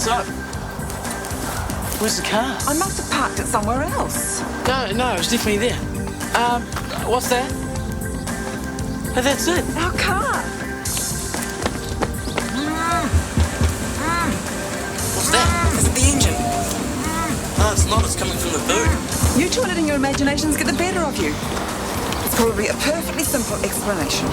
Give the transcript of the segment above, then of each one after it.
What's up? Where's the car? I must have parked it somewhere else. No, it was definitely there. What's that? Oh, that's it. Our car. What's that? Is it the engine? No, it's not. It's coming from the boot. You two are letting your imaginations get the better of you. It's probably a perfectly simple explanation.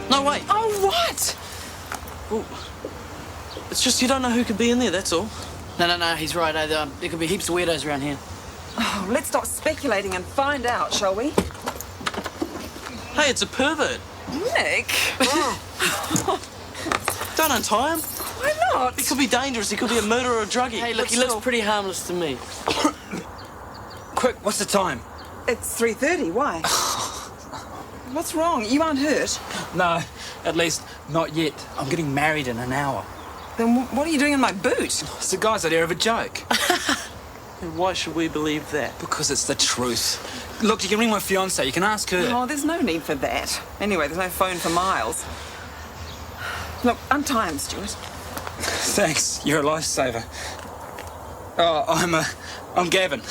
No, wait. Oh, what? Well, it's just you don't know who could be in there, that's all. No, he's right. There could be heaps of weirdos around here. Oh, let's stop speculating and find out, shall we? Hey, it's a pervert. Nick. Don't untie him. Why not? He could be dangerous. He could be a murderer or a druggie. Hey, look, he looks pretty harmless to me. Quick, what's the time? It's 3:30. Why? What's wrong? You aren't hurt. No, at least not yet. I'm getting married in an hour. Then what are you doing in my boot? It's the guy's idea of a joke. And why should we believe that? Because it's the truth. Look, you can ring my fiancée. You can ask her. Oh, there's no need for that. Anyway, there's no phone for Miles. Look, untie him, Stuart. Thanks. You're a lifesaver. Oh, I'm Gavin.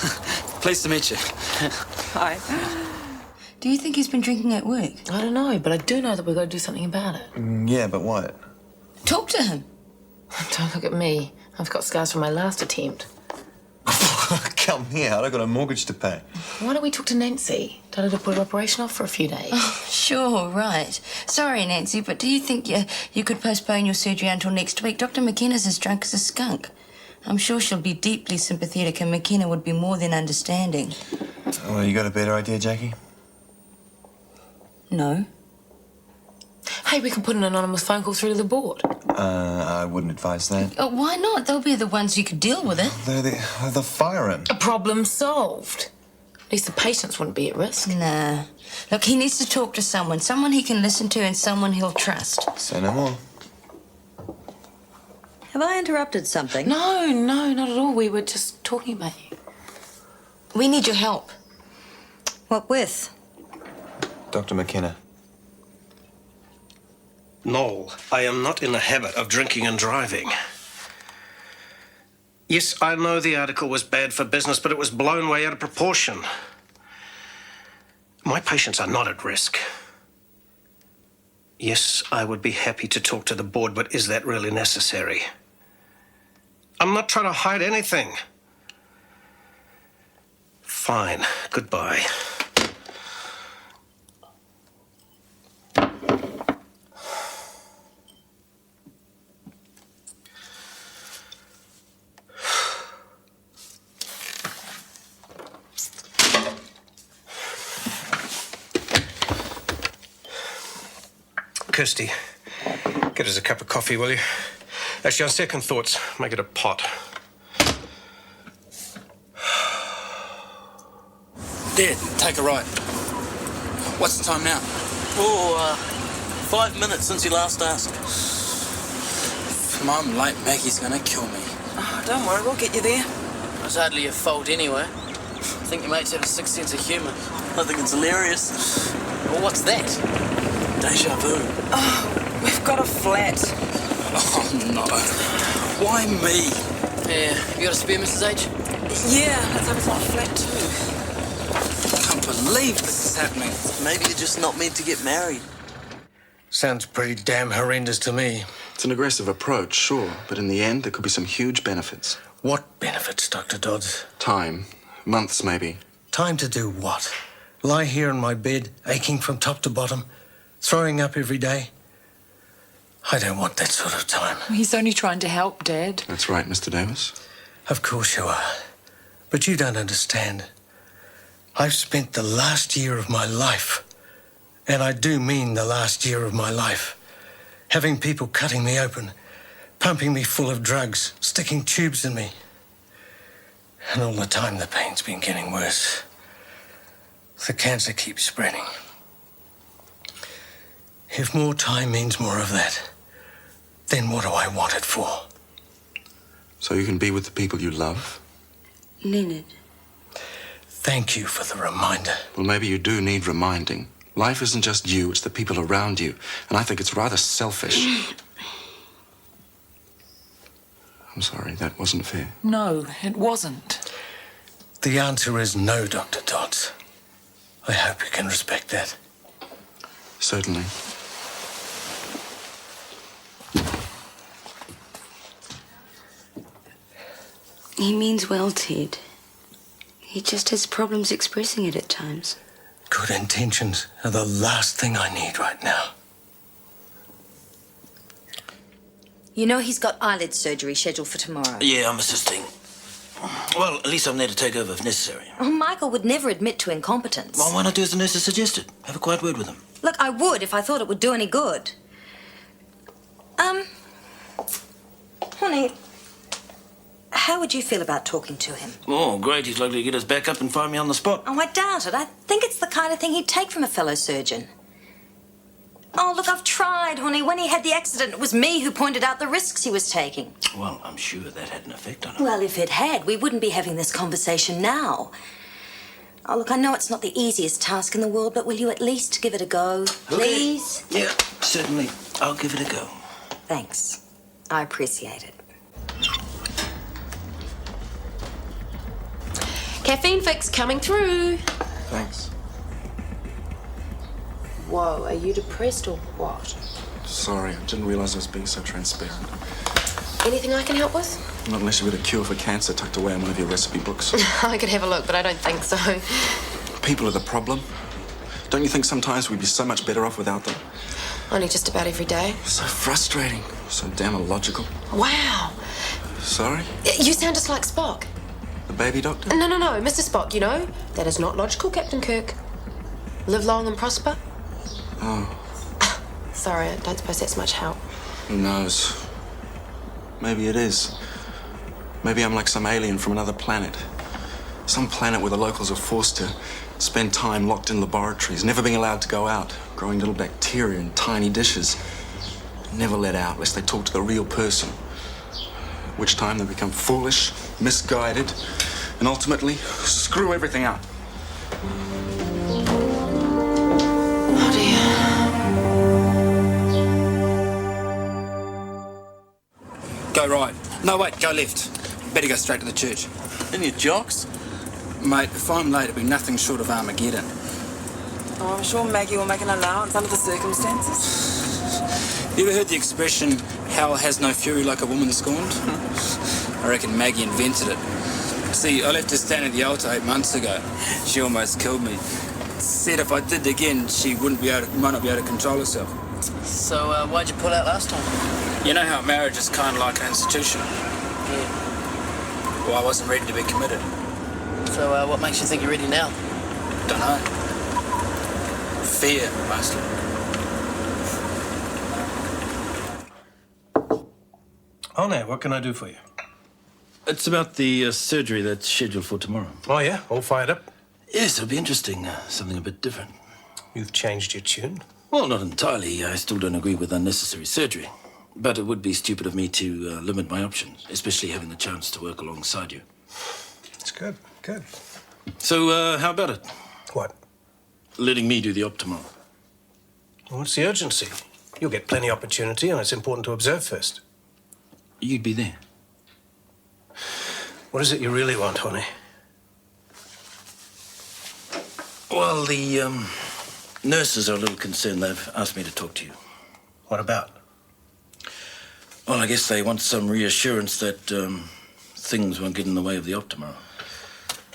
Pleased to meet you. Hi. Do you think he's been drinking at work? I don't know, but I do know that we've got to do something about it. Yeah, but what? Talk to him. Don't look at me. I've got scars from my last attempt. Come here, I've got a mortgage to pay. Why don't we talk to Nancy? Tell her to put her operation off for a few days. Sure, right. Sorry, Nancy, but do you think you could postpone your surgery until next week? Dr. Mckenna's as drunk as a skunk. I'm sure she'll be deeply sympathetic and Mckenna would be more than understanding. Well, you got a better idea, Jackie? No. Hey, we can put an anonymous phone call through to the board. I wouldn't advise that. Oh, why not? They'll be the ones who could deal with it. They'll fire him. A problem solved. At least the patients wouldn't be at risk. Nah. Look, he needs to talk to someone he can listen to and someone he'll trust. Say no more. Have I interrupted something? No, not at all. We were just talking about you. We need your help. What with? Dr. McKenna. Noel, I am not in the habit of drinking and driving. Yes, I know the article was bad for business, but it was blown way out of proportion. My patients are not at risk. Yes, I would be happy to talk to the board, but is that really necessary? I'm not trying to hide anything. Fine. Goodbye. Kirsty, get us a cup of coffee, will you? Actually, on second thoughts, make it a pot. Dad, take a right. What's the time now? 5 minutes since you last asked. If I'm late, Maggie's gonna kill me. Oh, don't worry, we'll get you there. It's hardly your fault anyway. I think your mates have a sixth sense of humour. I think it's hilarious. Well, what's that? Deja vu. Oh, we've got a flat. Oh, no. Why me? Yeah, you got a spare, Mrs. H? Yeah, let's hope it's not a flat too. I can't believe this is happening. Maybe you're just not meant to get married. Sounds pretty damn horrendous to me. It's an aggressive approach, sure, but in the end, there could be some huge benefits. What benefits, Dr. Dodds? Time. Months, maybe. Time to do what? Lie here in my bed, aching from top to bottom, throwing up every day? I don't want that sort of time. He's only trying to help, Dad. That's right, Mr. Davis. Of course you are. But you don't understand. I've spent the last year of my life, and I do mean the last year of my life, having people cutting me open, pumping me full of drugs, sticking tubes in me. And all the time the pain's been getting worse. The cancer keeps spreading. If more time means more of that, then what do I want it for? So you can be with the people you love? Leonard. Thank you for the reminder. Well, maybe you do need reminding. Life isn't just you, it's the people around you. And I think it's rather selfish. I'm sorry, that wasn't fair. No, it wasn't. The answer is no, Dr. Dodds. I hope you can respect that. Certainly. He means well, Ted. He just has problems expressing it at times. Good intentions are the last thing I need right now. You know he's got eyelid surgery scheduled for tomorrow. Yeah, I'm assisting. Well, at least I'm there to take over if necessary. Oh, Michael would never admit to incompetence. Well, why not do as the nurse has suggested? Have a quiet word with him. Look, I would if I thought it would do any good. Honey, how would you feel about talking to him? Oh, great. He's likely to get us back up and find me on the spot. Oh, I doubt it. I think it's the kind of thing he'd take from a fellow surgeon. Oh, look, I've tried, honey. When he had the accident, it was me who pointed out the risks he was taking. Well, I'm sure that had an effect on him. Well, if it had, we wouldn't be having this conversation now. Oh, look, I know it's not the easiest task in the world, but will you at least give it a go, please? Okay. Yeah, certainly. I'll give it a go. Thanks. I appreciate it. Caffeine fix coming through. Thanks. Whoa, are you depressed or what? Sorry, I didn't realize I was being so transparent. Anything I can help with? Not unless you've got a cure for cancer tucked away in one of your recipe books. I could have a look, but I don't think so. People are the problem. Don't you think sometimes we'd be so much better off without them? Only just about every day. So frustrating. So damn illogical. Wow. Sorry? You sound just like Spock. The baby doctor? No, Mr. Spock, you know. That is not logical, Captain Kirk. Live long and prosper. Oh. Sorry, I don't suppose that's much help. Who knows? Maybe it is. Maybe I'm like some alien from another planet. Some planet where the locals are forced to spend time locked in laboratories, never being allowed to go out, growing little bacteria in tiny dishes. Never let out lest they talk to the real person. At which time they become foolish, misguided, and ultimately screw everything up. Oh, dear. Go right. No, wait, go left. Better go straight to the church. In your jocks? Mate, if I'm late, it'll be nothing short of Armageddon. Oh, I'm sure Maggie will make an allowance under the circumstances. You ever heard the expression, hell has no fury like a woman scorned? I reckon Maggie invented it. See, I left her standing at the altar 8 months ago. She almost killed me. Said if I did it again, she might not be able to control herself. So, why'd you pull out last time? You know how marriage is kind of like an institution? Yeah. Well, I wasn't ready to be committed. So, what makes you think you're ready now? Don't know. Fear, mostly. Oh, no, what can I do for you? It's about the surgery that's scheduled for tomorrow. Oh, yeah? All fired up? Yes, it'll be interesting. Something a bit different. You've changed your tune? Well, not entirely. I still don't agree with unnecessary surgery. But it would be stupid of me to limit my options, especially having the chance to work alongside you. It's good, good. So, how about it? What? Letting me do the op tomorrow. What's the urgency? You'll get plenty of opportunity, and it's important to observe first. You'd be there. What is it you really want, honey? Well, the nurses are a little concerned. They've asked me to talk to you. What about? Well, I guess they want some reassurance that things won't get in the way of the op tomorrow.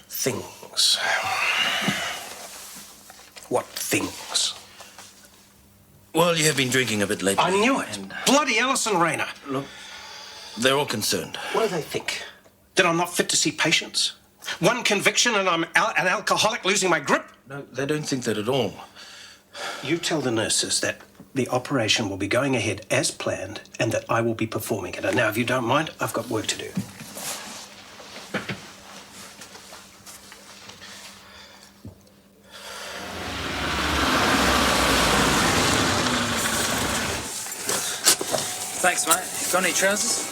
Things. What things? Well, you have been drinking a bit lately. I knew it. Bloody Alison Rayner. Look, they're all concerned. What do they think? That I'm not fit to see patients? One conviction and I'm an alcoholic losing my grip? No, they don't think that at all. You tell the nurses that the operation will be going ahead as planned and that I will be performing it. And now, if you don't mind, I've got work to do. Thanks, mate. Got any trousers?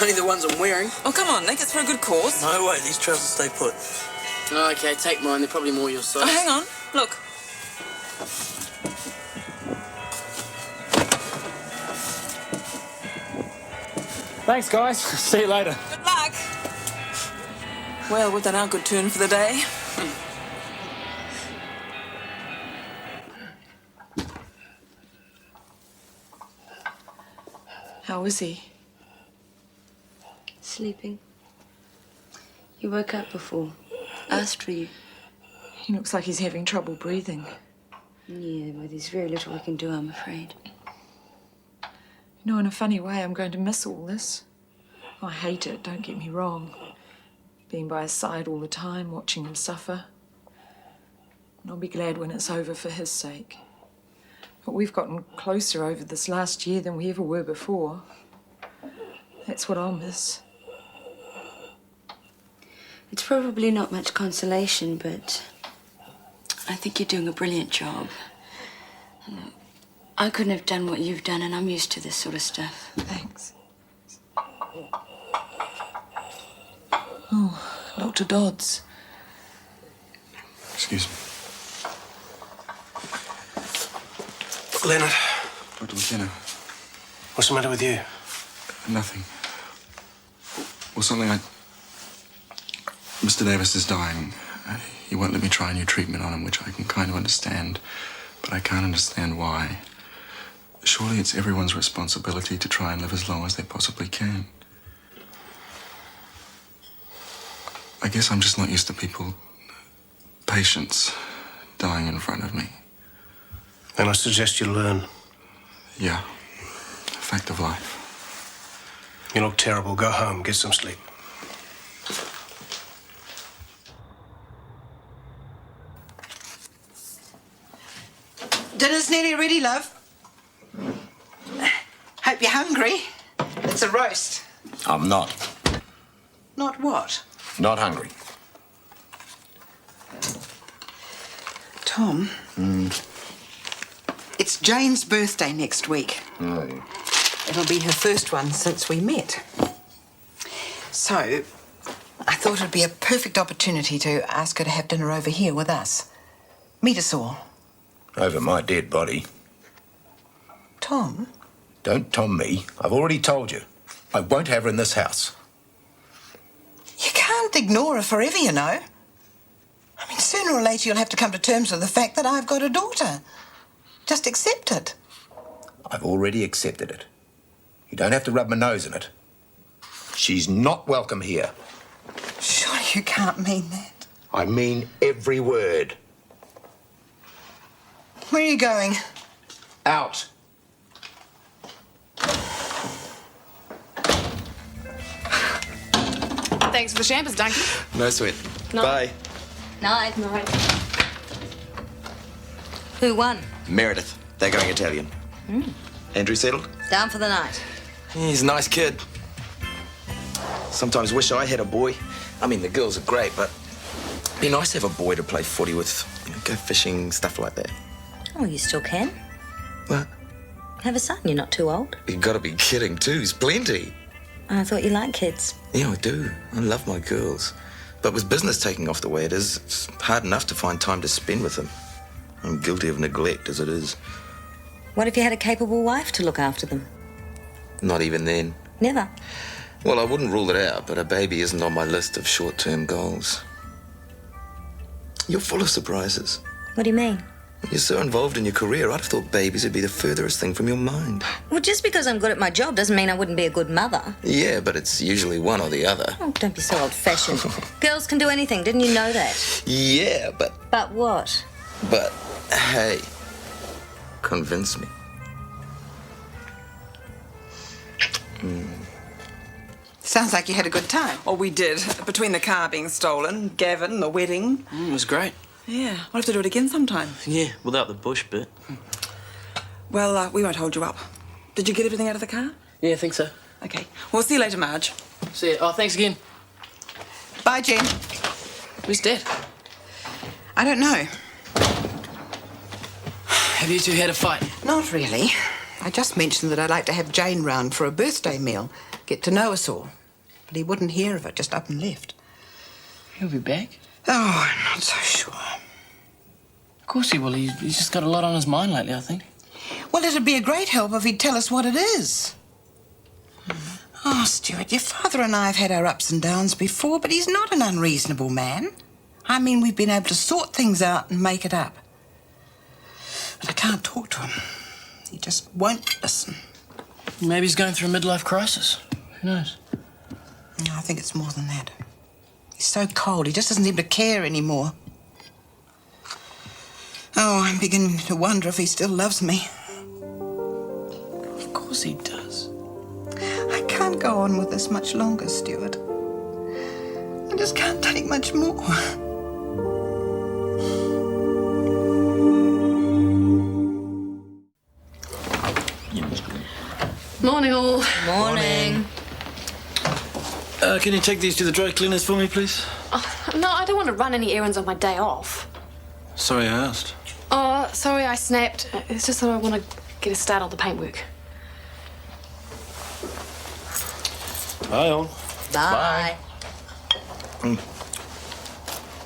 Only the ones I'm wearing. Oh, come on, think it's for a good cause. No way, these trousers stay put. Oh, okay, take mine. They're probably more your size. Oh, hang on. Look. Thanks, guys. See you later. Good luck. Well, we've done our good turn for the day. How is he? Sleeping. He woke up before. Asked for you. He looks like he's having trouble breathing. Yeah, but there's very little we can do, I'm afraid. You know, in a funny way, I'm going to miss all this. I hate it, don't get me wrong. Being by his side all the time, watching him suffer. And I'll be glad when it's over for his sake. But we've gotten closer over this last year than we ever were before. That's what I'll miss. It's probably not much consolation, but I think you're doing a brilliant job. I couldn't have done what you've done, and I'm used to this sort of stuff. Thanks. Oh, Dr. Dodds. Excuse me. Leonard. Dr. Mckenna. What's the matter with you? Nothing. Well, Mr. Davis is dying. He won't let me try a new treatment on him, which I can kind of understand, but I can't understand why. Surely it's everyone's responsibility to try and live as long as they possibly can. I guess I'm just not used to patients, dying in front of me. Then I suggest you learn. Yeah. Fact of life. You look terrible. Go home. Get some sleep. Dinner's nearly ready, love. Hope you're hungry. It's a roast. I'm not. Not what? Not hungry. Tom, it's Jane's birthday next week. Oh. It'll be her first one since we met. So, I thought it'd be a perfect opportunity to ask her to have dinner over here with us. Meet us all. Over my dead body. Tom? Don't Tom me. I've already told you. I won't have her in this house. You can't ignore her forever, you know. I mean, sooner or later you'll have to come to terms with the fact that I've got a daughter. Just accept it. I've already accepted it. You don't have to rub my nose in it. She's not welcome here. Surely you can't mean that. I mean every word. Where are you going? Out. Thanks for the champers, Duncan. No sweat. No. Bye. Night. Who won? Meredith. They're going Italian. Andrew settled? Down for the night. He's a nice kid. Sometimes wish I had a boy. I mean, the girls are great, but it'd be nice to have a boy to play footy with. You know, go fishing, stuff like that. Oh, you still can? What? Have a son, you're not too old. You gotta be kidding, too. There's plenty. I thought you liked kids. Yeah, I do. I love my girls. But with business taking off the way it is, it's hard enough to find time to spend with them. I'm guilty of neglect as it is. What if you had a capable wife to look after them? Not even then. Never. Well, I wouldn't rule it out, but a baby isn't on my list of short-term goals. You're full of surprises. What do you mean? You're so involved in your career, I'd have thought babies would be the furthest thing from your mind. Well, just because I'm good at my job doesn't mean I wouldn't be a good mother. Yeah, but it's usually one or the other. Oh, don't be so old-fashioned. Girls can do anything, didn't you know that? Yeah, but But what? hey, convince me. Sounds like you had a good time. Oh, we did. Between the car being stolen, Gavin, the wedding. It was great. Yeah, we'll have to do it again sometime. Yeah, without the bush bit. Well, we won't hold you up. Did you get everything out of the car? Yeah, I think so. Okay. We'll see you later, Marge. See you. Oh, thanks again. Bye, Jen. Where's Dad? I don't know. Have you two had a fight? Not really. I just mentioned that I'd like to have Jane round for a birthday meal, get to know us all. But he wouldn't hear of it, just up and left. He'll be back? Oh, I'm not so sure. Of course he will. He's just got a lot on his mind lately, I think. Well, it'd be a great help if he'd tell us what it is. Oh, Stuart, your father and I have had our ups and downs before, but he's not an unreasonable man. I mean, we've been able to sort things out and make it up. But I can't talk to him. He just won't listen. Maybe he's going through a midlife crisis. Who knows? No, I think it's more than that. He's so cold, he just doesn't seem to care anymore. Oh, I'm beginning to wonder if he still loves me. Of course he does. I can't go on with this much longer, Stuart. I just can't take much more. Morning, all. Morning. Can you take these to the dry cleaners for me, please? No, I don't want to run any errands on my day off. Sorry I asked. Oh, sorry I snapped. It's just that I want to get a start on the paintwork. Bye, all. Bye.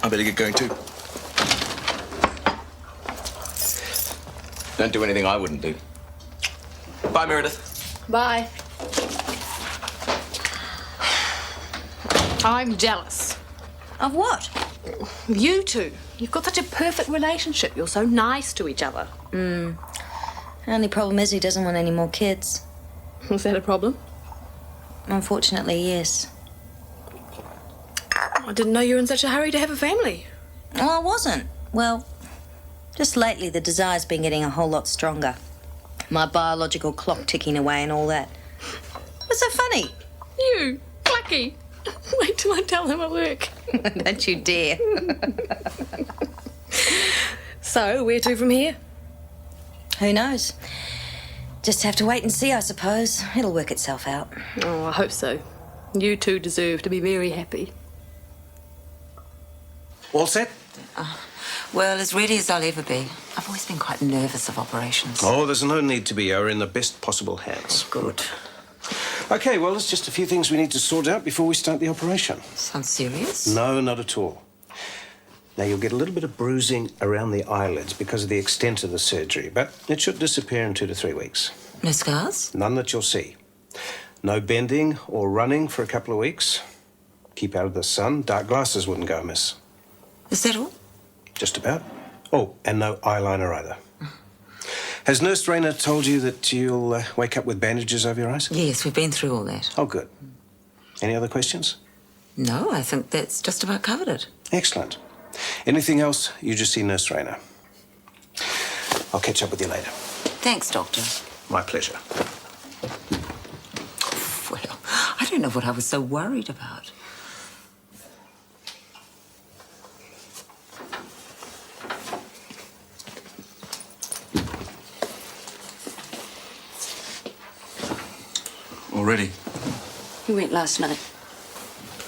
I better get going too. Don't do anything I wouldn't do. Bye, Meredith. Bye. I'm jealous. Of what? You two. You've got such a perfect relationship. You're so nice to each other. The only problem is he doesn't want any more kids. Was that a problem? Unfortunately, yes. I didn't know you were in such a hurry to have a family. Oh, I wasn't. Well, just lately the desire's been getting a whole lot stronger. My biological clock ticking away and all that. What's so funny? You, Clucky. Wait till I tell him at work. Don't you dare. So, where to from here? Who knows? Just have to wait and see, I suppose. It'll work itself out. Oh, I hope so. You two deserve to be very happy. All set? Well, as ready as I'll ever be. I've always been quite nervous of operations. Oh, there's no need to be. You're in the best possible hands. Good. OK, well, there's just a few things we need to sort out before we start the operation. Sounds serious? No, not at all. Now, you'll get a little bit of bruising around the eyelids because of the extent of the surgery, but it should disappear in 2 to 3 weeks. No scars? None that you'll see. No bending or running for a couple of weeks. Keep out of the sun. Dark glasses wouldn't go amiss. Is that all? Just about. Oh, and no eyeliner either. Has Nurse Rayner told you that you'll wake up with bandages over your eyes? Yes, we've been through all that. Oh, good. Any other questions? No, I think that's just about covered it. Excellent. Anything else, you just see Nurse Rayner. I'll catch up with you later. Thanks, Doctor. My pleasure. Well, I don't know what I was so worried about. Already. You went last night.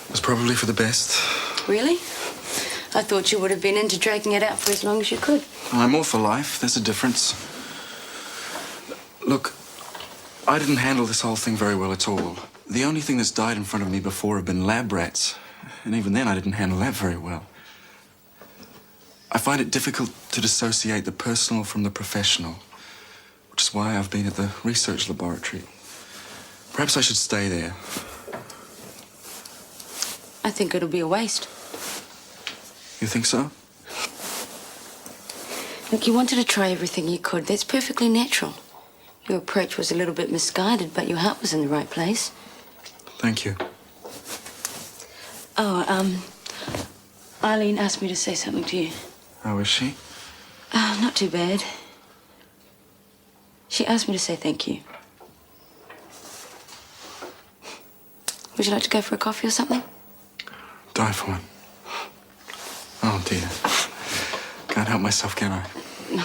It was probably for the best. Really? I thought you would have been into dragging it out for as long as you could. I'm all for life. There's a difference. Look, I didn't handle this whole thing very well at all. The only thing that's died in front of me before have been lab rats. And even then, I didn't handle that very well. I find it difficult to dissociate the personal from the professional, which is why I've been at the research laboratory. Perhaps I should stay there. I think it'll be a waste. You think so? Look, you wanted to try everything you could. That's perfectly natural. Your approach was a little bit misguided, but your heart was in the right place. Thank you. Oh, Eileen asked me to say something to you. How is she? Not too bad. She asked me to say thank you. Would you like to go for a coffee or something? Die for one. Oh, dear. Can't help myself, can I? No.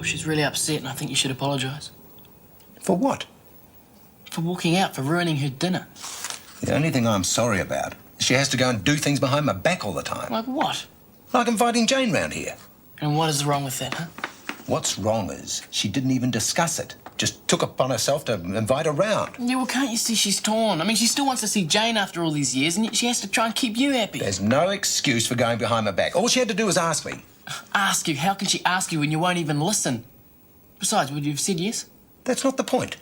she's really upset, and I think you should apologise. For what? For walking out, for ruining her dinner. The only thing I'm sorry about is she has to go and do things behind my back all the time. Like what? Like inviting Jane round here. And what is wrong with that, huh? What's wrong is she didn't even discuss it. Just took upon herself to invite her round. Yeah, well, can't you see she's torn? I mean, she still wants to see Jane after all these years, and yet she has to try and keep you happy. There's no excuse for going behind my back. All she had to do was ask me. Ask you? How can she ask you when you won't even listen? Besides, would you have said yes? That's not the point.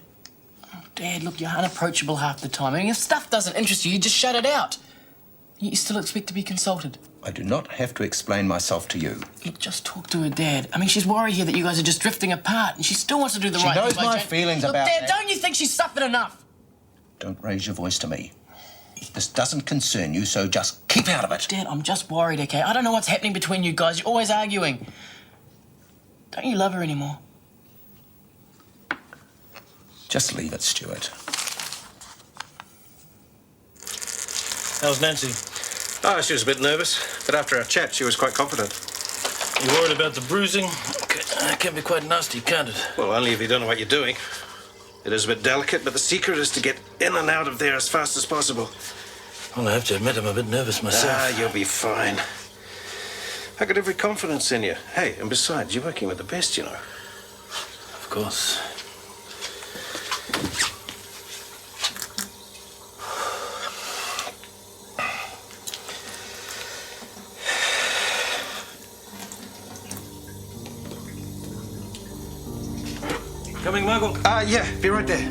Oh, Dad, look, you're unapproachable half the time. I mean, if stuff doesn't interest you, you just shut it out. Yet you still expect to be consulted. I do not have to explain myself to you. Look, just talk to her, Dad. I mean, she's worried here that you guys are just drifting apart, and she still wants to do the right thing. She knows my feelings look, about Dad, that. don't you think she's suffered enough? Don't raise your voice to me. This doesn't concern you, so just keep out of it. Dad, I'm just worried, okay? I don't know what's happening between you guys. You're always arguing. Don't you love her anymore? Just leave it, Stuart. How's Nancy? Oh, she was a bit nervous, but after our chat, she was quite confident. You worried about the bruising? It can be quite nasty, can't it? Well, only if you don't know what you're doing. It is a bit delicate, but the secret is to get in and out of there as fast as possible. Well, I have to admit I'm a bit nervous myself. Ah, you'll be fine. I got every confidence in you. Hey, and besides, you're working with the best, you know. Of course. Coming, Michael? Yeah, be right there.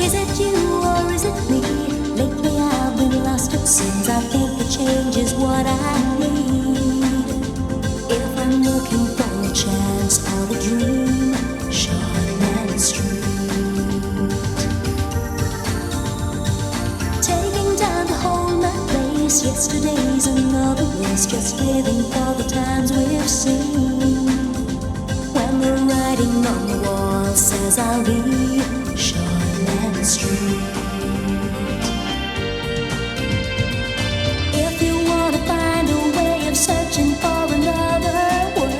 Is it you or is it me? Lately I've been lost, it seems. I think the change is what I need. If I'm looking for a chance or a dream, Shortland Street. Taking time to hold my place. Yesterday's another race, just living for the times we've seen. When the writing on the wall says I'll be Shortland Street. If you want to find a way of searching for another world,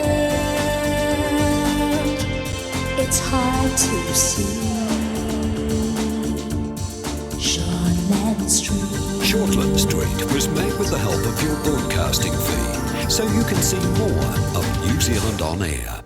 it's hard to see. Shortland Street. Shortland Street was made with the help of your broadcasting fee, so you can see more of New Zealand On Air.